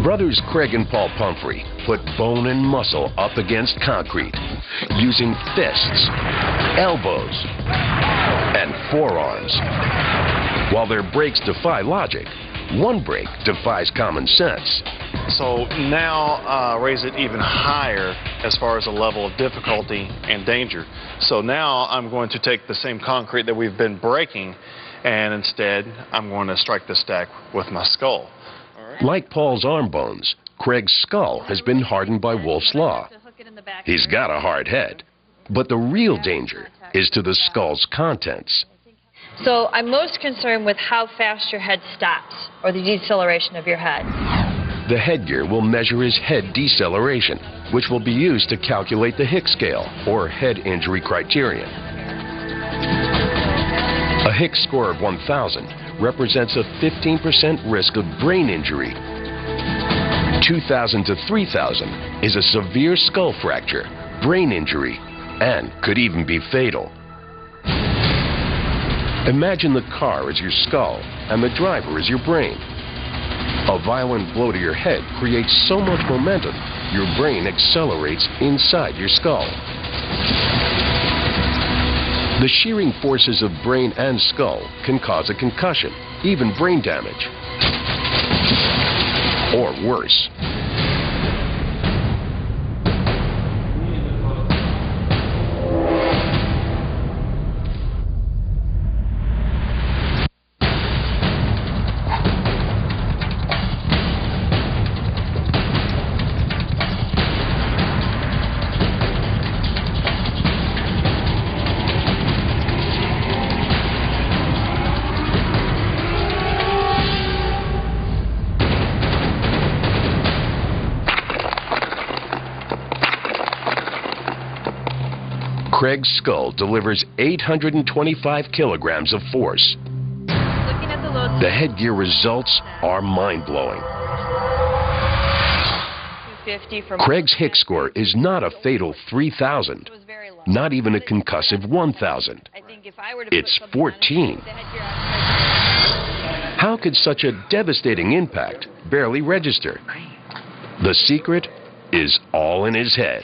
Brothers Craig and Paul Pumphrey put bone and muscle up against concrete using fists, elbows, and forearms. While their brakes defy logic, one brake defies common sense. So now raise it even higher as far as the level of difficulty and danger. So now I'm going to take the same concrete that we've been breaking, and instead I'm going to strike the stack with my skull. Like Paul's arm bones, Craig's skull has been hardened by Wolff's Law. He's got a hard head, but the real danger is to the skull's contents. So I'm most concerned with how fast your head stops, or the deceleration of your head. The headgear will measure his head deceleration, which will be used to calculate the Hicks scale, or head injury criterion. A Hicks score of 1,000 represents a 15% risk of brain injury. 2,000 to 3,000 is a severe skull fracture, brain injury, and could even be fatal. Imagine the car as your skull and the driver as your brain. A violent blow to your head creates so much momentum, your brain accelerates inside your skull. The shearing forces of brain and skull can cause a concussion, even brain damage, or worse. Craig's skull delivers 825 kilograms of force. The headgear results are mind-blowing. Craig's Hicks score is not a fatal 3,000, not even a concussive 1,000. It's 14. How could such a devastating impact barely register? The secret is all in his head.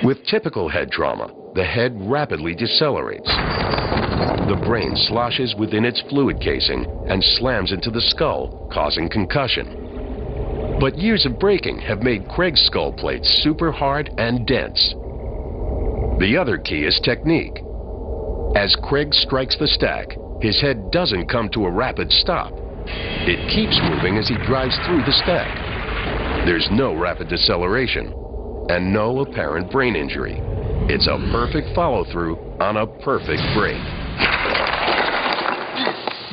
With typical head trauma, the head rapidly decelerates. The brain sloshes within its fluid casing and slams into the skull, causing concussion. But years of braking have made Craig's skull plates super hard and dense. The other key is technique. As Craig strikes the stack, his head doesn't come to a rapid stop. It keeps moving as he drives through the stack. There's no rapid deceleration and no apparent brain injury. It's a perfect follow-through on a perfect break.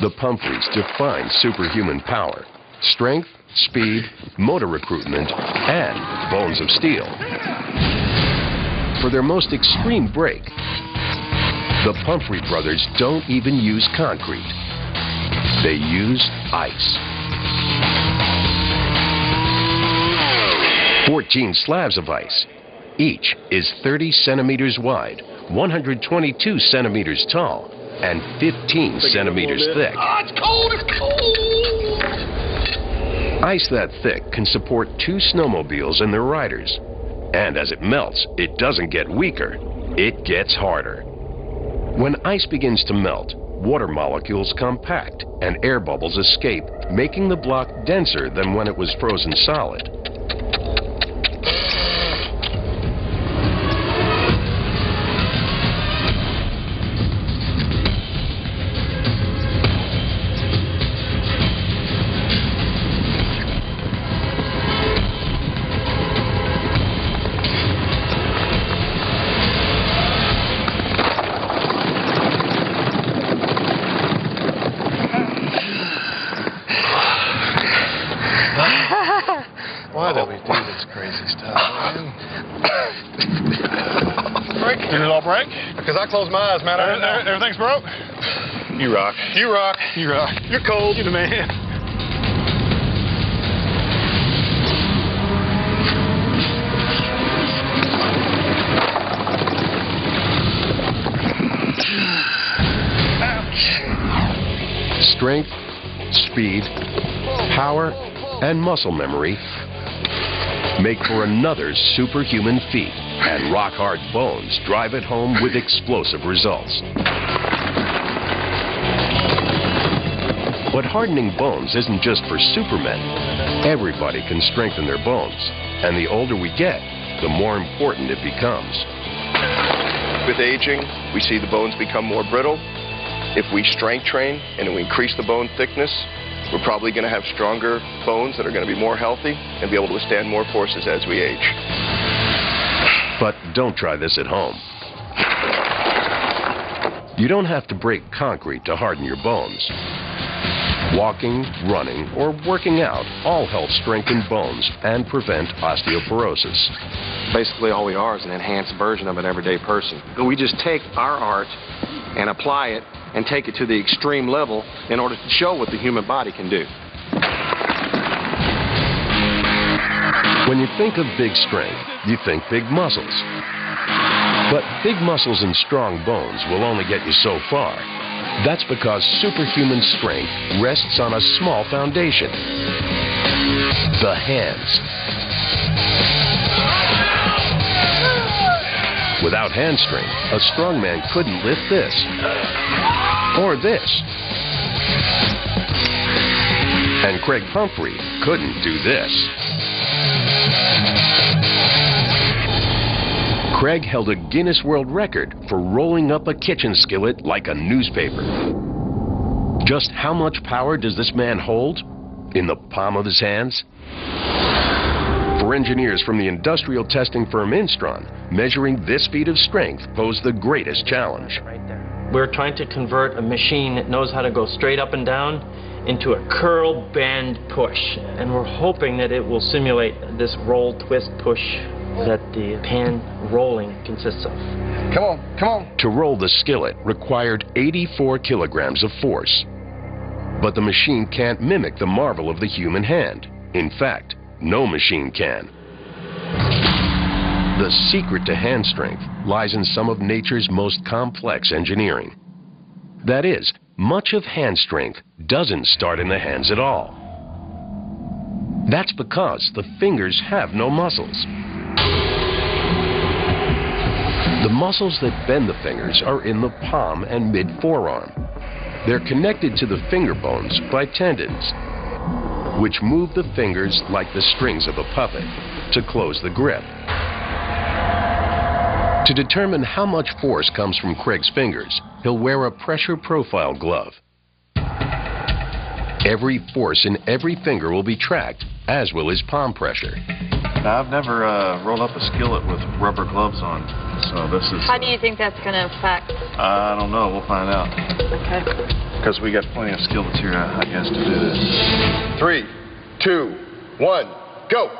The Pumphreys define superhuman power, strength, speed, motor recruitment, and bones of steel. For their most extreme break, the Pumphrey brothers don't even use concrete. They use ice. 14 slabs of ice. Each is 30 centimeters wide, 122 centimeters tall, and 15 centimeters thick. Oh, it's cold, it's cold! Ice that thick can support 2 snowmobiles and their riders. And as it melts, it doesn't get weaker, it gets harder. When ice begins to melt, water molecules compact and air bubbles escape, making the block denser than when it was frozen solid. Why do we do this crazy stuff, man? Break? Did it all break? Because I closed my eyes, man. Everything's broke? You rock. You rock. You rock. You're cold. You're the man. Strength, speed, power, and muscle memory make for another superhuman feat, and rock-hard bones drive it home with explosive results. But hardening bones isn't just for supermen. Everybody can strengthen their bones, and the older we get, the more important it becomes. With aging, we see the bones become more brittle. If we strength train and we increase the bone thickness, we're probably going to have stronger bones that are going to be more healthy and be able to withstand more forces as we age. But don't try this at home. You don't have to break concrete to harden your bones. Walking, running, or working out all help strengthen bones and prevent osteoporosis. Basically, all we are is an enhanced version of an everyday person. We just take our art and apply it and take it to the extreme level in order to show what the human body can do. When you think of big strength, you think big muscles. But big muscles and strong bones will only get you so far. That's because superhuman strength rests on a small foundation: the hands. Without hand strength, a strong man couldn't lift this, or this. And Craig Pumphrey couldn't do this. Craig held a Guinness World Record for rolling up a kitchen skillet like a newspaper. Just how much power does this man hold in the palm of his hands? For engineers from the industrial testing firm Instron, measuring this feat of strength posed the greatest challenge. We're trying to convert a machine that knows how to go straight up and down into a curl, bend, push. And we're hoping that it will simulate this roll, twist, push that the pan rolling consists of. Come on, come on. To roll the skillet required 84 kilograms of force. But the machine can't mimic the marvel of the human hand. In fact, no machine can. The secret to hand strength lies in some of nature's most complex engineering. That is, much of hand strength doesn't start in the hands at all. That's because the fingers have no muscles. The muscles that bend the fingers are in the palm and mid-forearm. They're connected to the finger bones by tendons, which move the fingers like the strings of a puppet to close the grip. To determine how much force comes from Craig's fingers, he'll wear a pressure profile glove. Every force in every finger will be tracked, as will his palm pressure. Now, I've never rolled up a skillet with rubber gloves on, so this is... How do you think that's going to affect? I don't know. We'll find out. Okay. Because we got plenty of skillets here, I guess, to do this. 3, 2, 1, go!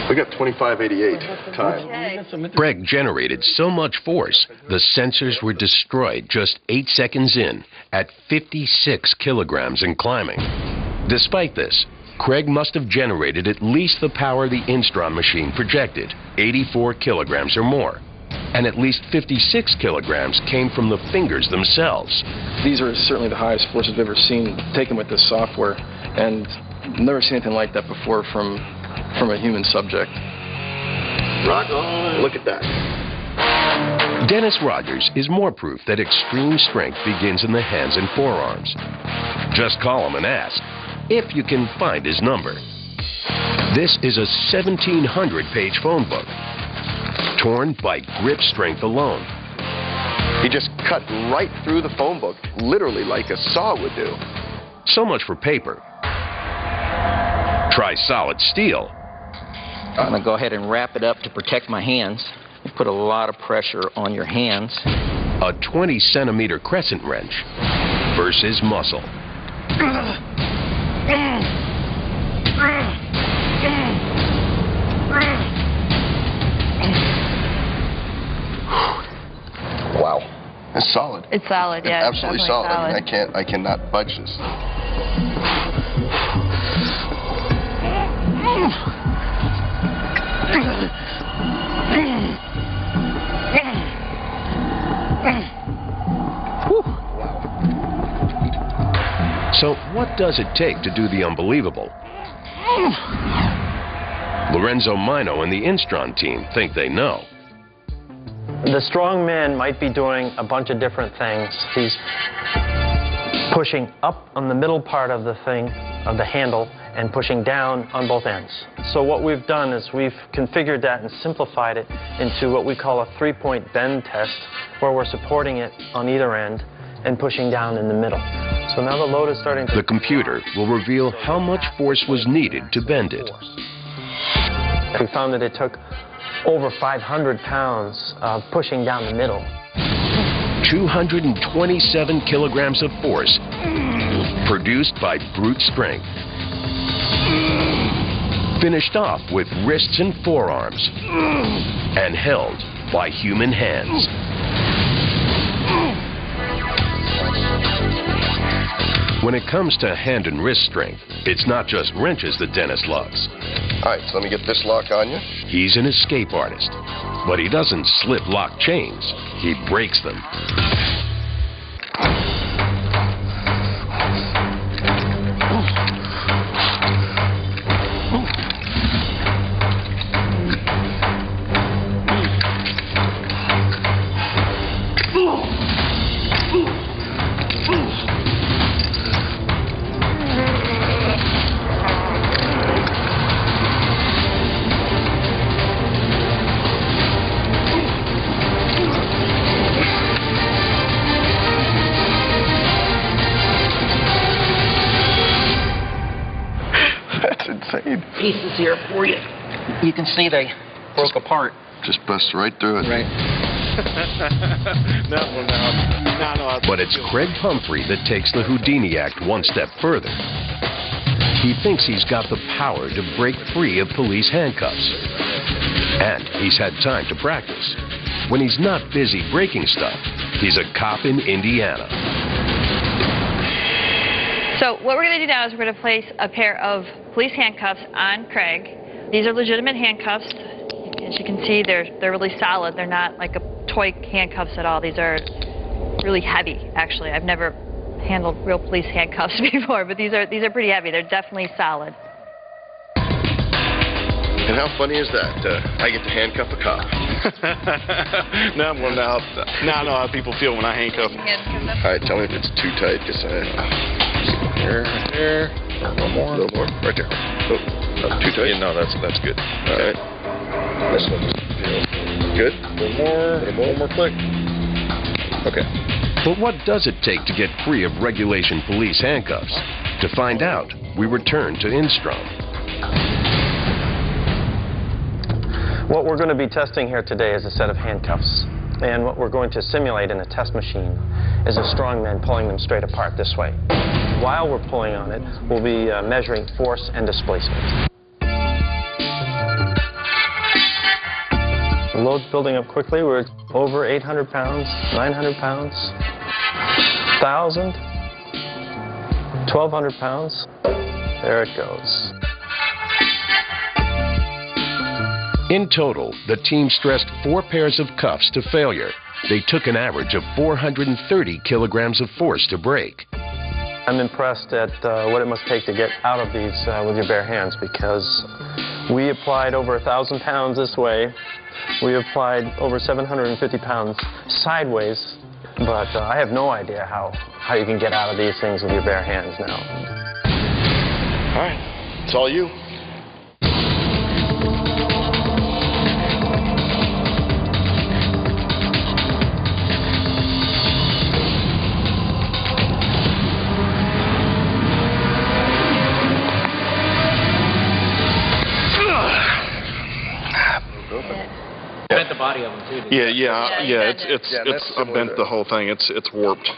We got 2588 time. Craig generated so much force, the sensors were destroyed just 8 seconds in, at 56 kilograms and climbing. Despite this, Craig must have generated at least the power the Instron machine projected, 84 kilograms or more. And at least 56 kilograms came from the fingers themselves. These are certainly the highest forces we've ever seen taken with this software, and never seen anything like that before from a human subject. Rock on. Look at that. Dennis Rogers is more proof that extreme strength begins in the hands and forearms. Just call him and ask if you can find his number. This is a 1,700-page phone book, torn by grip strength alone. He just cut right through the phone book, literally like a saw would do. So much for paper. Try solid steel. I'm going to go ahead and wrap it up to protect my hands. You put a lot of pressure on your hands. A 20-centimeter crescent wrench versus muscle. Wow. It's solid. It's solid, yeah. It's absolutely solid. I mean, I cannot budge this. So what does it take to do the unbelievable? Lorenzo Mino and the Instron team think they know. The strong man might be doing a bunch of different things. He's pushing up on the middle part of the thing, of the handle, and pushing down on both ends. So what we've done is we've configured that and simplified it into what we call a 3-point bend test, where we're supporting it on either end and pushing down in the middle. So now the load is starting to... The computer will reveal how much force was needed to bend it. We found that it took over 500 pounds of pushing down the middle. 227 kilograms of force produced by brute strength. Finished off with wrists and forearms and held by human hands. When it comes to hand and wrist strength, it's not just wrenches that Dennis loves. All right, so let me get this lock on you. He's an escape artist, but he doesn't slip lock chains. He breaks them. Pieces here for you. You can see they broke apart. Just bust right through it. Right. But it's Craig Humphrey that takes the Houdini act one step further. He thinks he's got the power to break free of police handcuffs. And he's had time to practice. When he's not busy breaking stuff, he's a cop in Indiana. So what we're going to do now is we're going to place a pair of police handcuffs on Craig. These are legitimate handcuffs. As you can see, they're really solid. They're not like a toy handcuffs at all. These are really heavy, actually. I've never handled real police handcuffs before, but these are pretty heavy. They're definitely solid. And how funny is that? I get to handcuff a cop. Now I'm going out. Now I know how people feel when I handcuff them. All right, tell me if it's too tight. Here, there. A little more. A little more. Right there. Oh, too tight? Yeah, no, that's good. All right. This one feels good. A little more. One more click. Okay. But what does it take to get free of regulation police handcuffs? To find out, we return to Instron. What we're going to be testing here today is a set of handcuffs. And what we're going to simulate in a test machine is a strong man pulling them straight apart this way. While we're pulling on it, we'll be measuring force and displacement. The load's building up quickly. We're over 800 pounds, 900 pounds, 1,000, 1,200 pounds. There it goes. In total, the team stressed 4 pairs of cuffs to failure. They took an average of 430 kilograms of force to break. I'm impressed at what it must take to get out of these with your bare hands, because we applied over 1,000 pounds this way. We applied over 750 pounds sideways, but I have no idea how you can get out of these things with your bare hands now. All right, it's all you. Bent the body of them too. It's I bent the whole thing. It's warped.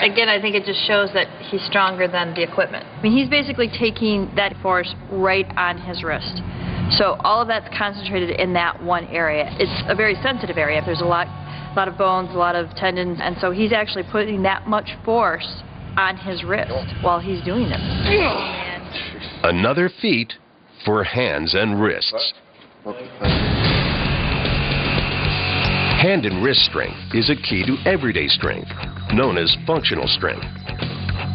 Again, I think it just shows that he's stronger than the equipment. I mean, he's basically taking that force right on his wrist. So all of that's concentrated in that one area. It's a very sensitive area. There's a lot of bones, a lot of tendons, and so he's actually putting that much force on his wrist while he's doing it. Another feat for hands and wrists. Hand and wrist strength is a key to everyday strength, known as functional strength.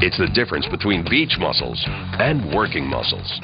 It's the difference between beach muscles and working muscles.